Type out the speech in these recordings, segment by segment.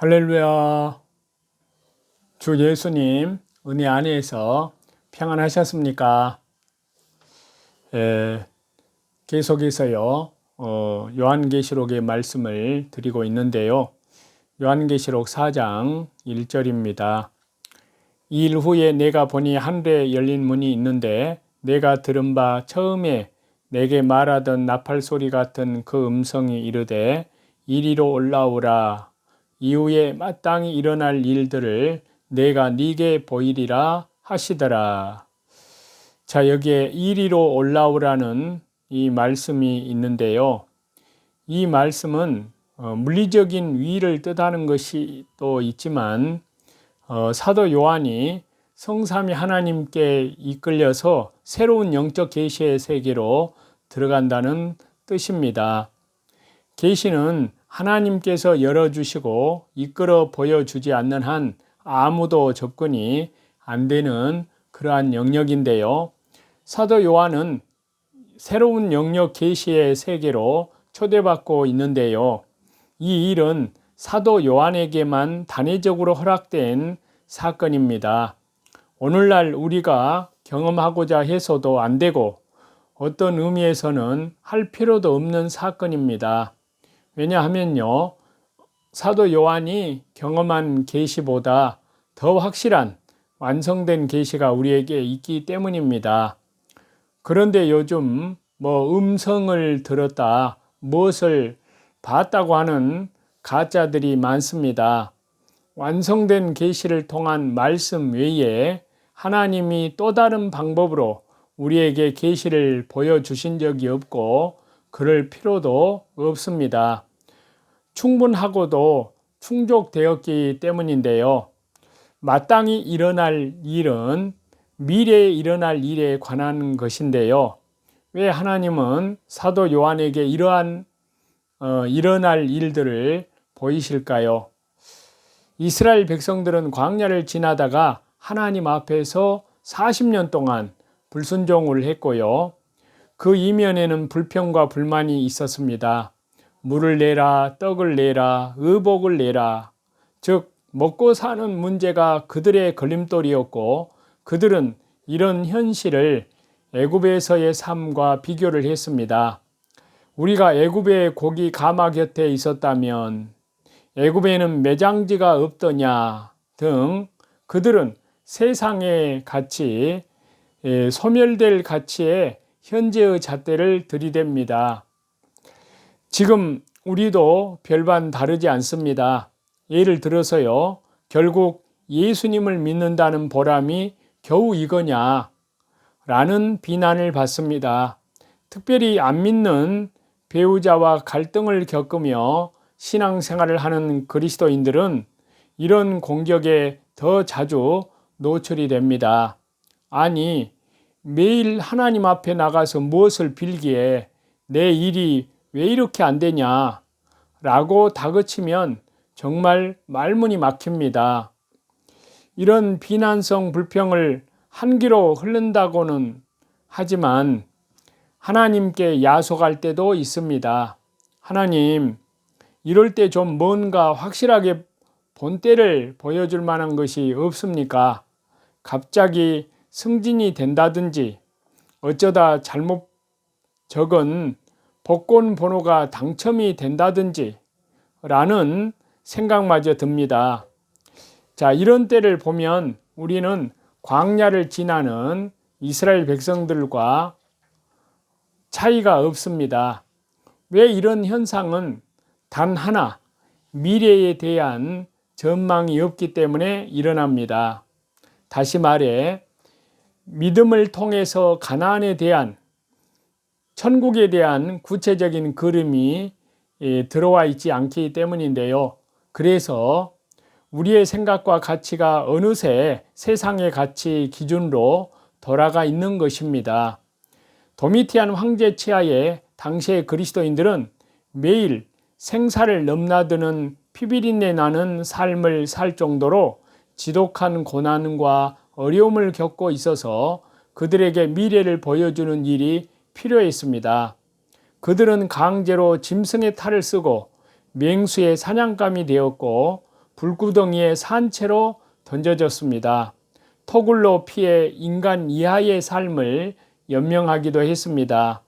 할렐루야. 주 예수님 은혜 안에서 평안하셨습니까? 계속해서요 요한계시록의 말씀을 드리고 있는데요, 요한계시록 4장 1절입니다. 이 일 후에 내가 보니 하늘에 열린 문이 있는데 내가 들은 바 처음에 내게 말하던 나팔 소리 같은 그 음성이 이르되 이리로 올라오라. 이후에 마땅히 일어날 일들을 내가 네게 보이리라 하시더라. 자, 여기에 이리로 올라오라는 이 말씀이 있는데요, 이 말씀은 물리적인 위를 뜻하는 것이 또 있지만 사도 요한이 성삼위 하나님께 이끌려서 새로운 영적 계시의 세계로 들어간다는 뜻입니다. 계시는 하나님께서 열어주시고 이끌어 보여주지 않는 한 아무도 접근이 안 되는 그러한 영역인데요, 사도 요한은 새로운 영역 계시의 세계로 초대받고 있는데요, 이 일은 사도 요한에게만 단회적으로 허락된 사건입니다. 오늘날 우리가 경험하고자 해서도 안 되고 어떤 의미에서는 할 필요도 없는 사건입니다. 왜냐하면요, 사도 요한이 경험한 계시보다 더 확실한 완성된 계시가 우리에게 있기 때문입니다. 그런데 요즘 음성을 들었다, 무엇을 봤다고 하는 가짜들이 많습니다. 완성된 계시를 통한 말씀 외에 하나님이 또 다른 방법으로 우리에게 계시를 보여주신 적이 없고 그럴 필요도 없습니다. 충분하고도 충족되었기 때문인데요, 마땅히 일어날 일은 미래에 일어날 일에 관한 것인데요, 왜 하나님은 사도 요한에게 이러한 일어날 일들을 보이실까요? 이스라엘 백성들은 광야를 지나다가 하나님 앞에서 40년 동안 불순종을 했고요, 그 이면에는 불평과 불만이 있었습니다. 물을 내라, 떡을 내라, 의복을 내라. 즉 먹고 사는 문제가 그들의 걸림돌이었고 그들은 이런 현실을 애굽에서의 삶과 비교를 했습니다. 우리가 애굽의 고기 가마 곁에 있었다면 애굽에는 매장지가 없더냐 등 그들은 세상의 가치, 소멸될 가치에 현재의 잣대를 들이댑니다. 지금 우리도 별반 다르지 않습니다. 예를 들어서요, 결국 예수님을 믿는다는 보람이 겨우 이거냐 라는 비난을 받습니다. 특별히 안 믿는 배우자와 갈등을 겪으며 신앙생활을 하는 그리스도인들은 이런 공격에 더 자주 노출이 됩니다. 아니, 매일 하나님 앞에 나가서 무엇을 빌기에 내 일이 왜 이렇게 안 되냐 라고 다그치면 정말 말문이 막힙니다. 이런 비난성 불평을 한 귀로 흐른다고는 하지만 하나님께 야속할 때도 있습니다. 하나님, 이럴 때 좀 뭔가 확실하게 본때를 보여줄 만한 것이 없습니까? 갑자기 승진이 된다든지 어쩌다 잘못 적은 복권 번호가 당첨이 된다든지 라는 생각마저 듭니다. 자, 이런 때를 보면 우리는 광야를 지나는 이스라엘 백성들과 차이가 없습니다. 왜 이런 현상은 단 하나, 미래에 대한 전망이 없기 때문에 일어납니다. 다시 말해 믿음을 통해서 가나안에 대한, 천국에 대한 구체적인 그림이 들어와 있지 않기 때문인데요, 그래서 우리의 생각과 가치가 어느새 세상의 가치 기준으로 돌아가 있는 것입니다. 도미티안 황제 치하의 당시의 그리스도인들은 매일 생사를 넘나드는 피비린내 나는 삶을 살 정도로 지독한 고난과 어려움을 겪고 있어서 그들에게 미래를 보여주는 일이 필요했습니다. 그들은 강제로 짐승의 탈을 쓰고 맹수의 사냥감이 되었고 불구덩이에 산채로 던져졌습니다. 토굴로 피해 인간 이하의 삶을 연명하기도 했습니다.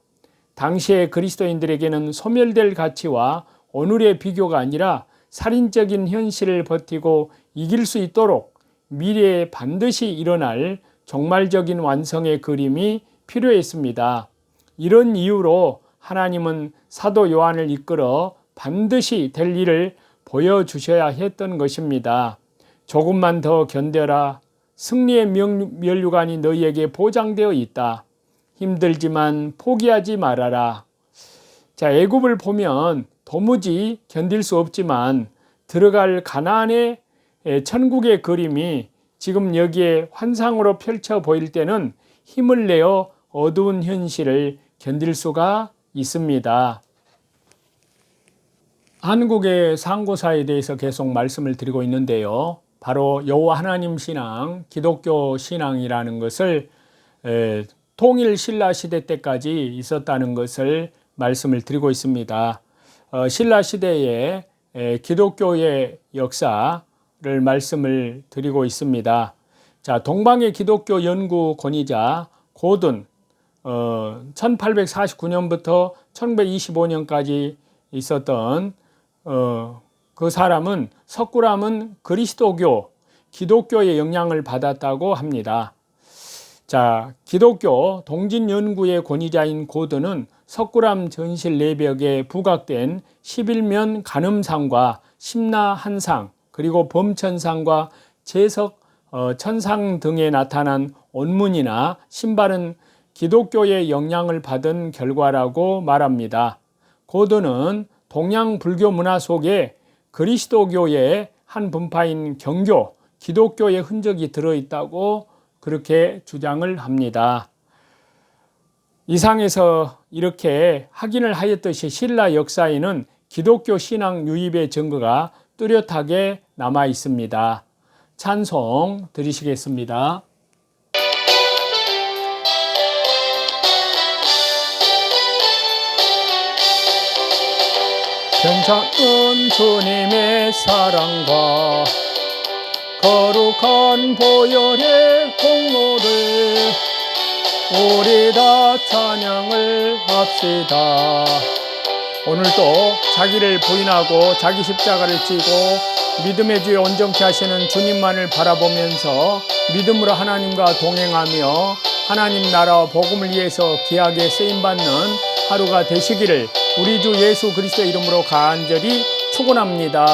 당시의 그리스도인들에게는 소멸될 가치와 오늘의 비교가 아니라 살인적인 현실을 버티고 이길 수 있도록 미래에 반드시 일어날 종말적인 완성의 그림이 필요했습니다. 이런 이유로 하나님은 사도 요한을 이끌어 반드시 될 일을 보여주셔야 했던 것입니다. 조금만 더 견뎌라. 승리의 면류관이 너희에게 보장되어 있다. 힘들지만 포기하지 말아라. 자, 애굽을 보면 도무지 견딜 수 없지만 들어갈 가나안의 천국의 그림이 지금 여기에 환상으로 펼쳐 보일 때는 힘을 내어 어두운 현실을 견딜 수가 있습니다. 한국의 상고사에 대해서 계속 말씀을 드리고 있는데요. 바로 여호와 하나님 신앙, 기독교 신앙이라는 것을 통일 신라 시대 때까지 있었다는 것을 말씀을 드리고 있습니다. 신라 시대의 기독교의 역사를 말씀을 드리고 있습니다. 자, 동방의 기독교 연구 권위자 고든 1849년부터 1925년까지 있었던 그 사람은 석굴암은 그리스도교, 기독교의 영향을 받았다고 합니다. 자, 기독교 동진 연구의 권위자인 고든은 석굴암 전실 내벽에 부각된 11면 간음상과 심나한상, 그리고 범천상과 제석 천상 등에 나타난 온문이나 신발은 기독교의 영향을 받은 결과라고 말합니다. 고든은 동양 불교 문화 속에 그리스도교의 한 분파인 경교, 기독교의 흔적이 들어있다고 그렇게 주장을 합니다. 이상에서 이렇게 확인을 하였듯이 신라 역사에는 기독교 신앙 유입의 증거가 뚜렷하게 남아 있습니다. 찬송 드리시겠습니다. 편찮은 주님의 사랑과 거룩한 보혈의 공로를 우리 다 찬양을 합시다. 오늘도 자기를 부인하고 자기 십자가를 지고 믿음의 주에 온전케 하시는 주님만을 바라보면서 믿음으로 하나님과 동행하며 하나님 나라와 복음을 위해서 귀하게 쓰임받는 하루가 되시기를 우리 주 예수 그리스도의 이름으로 간절히 축원합니다.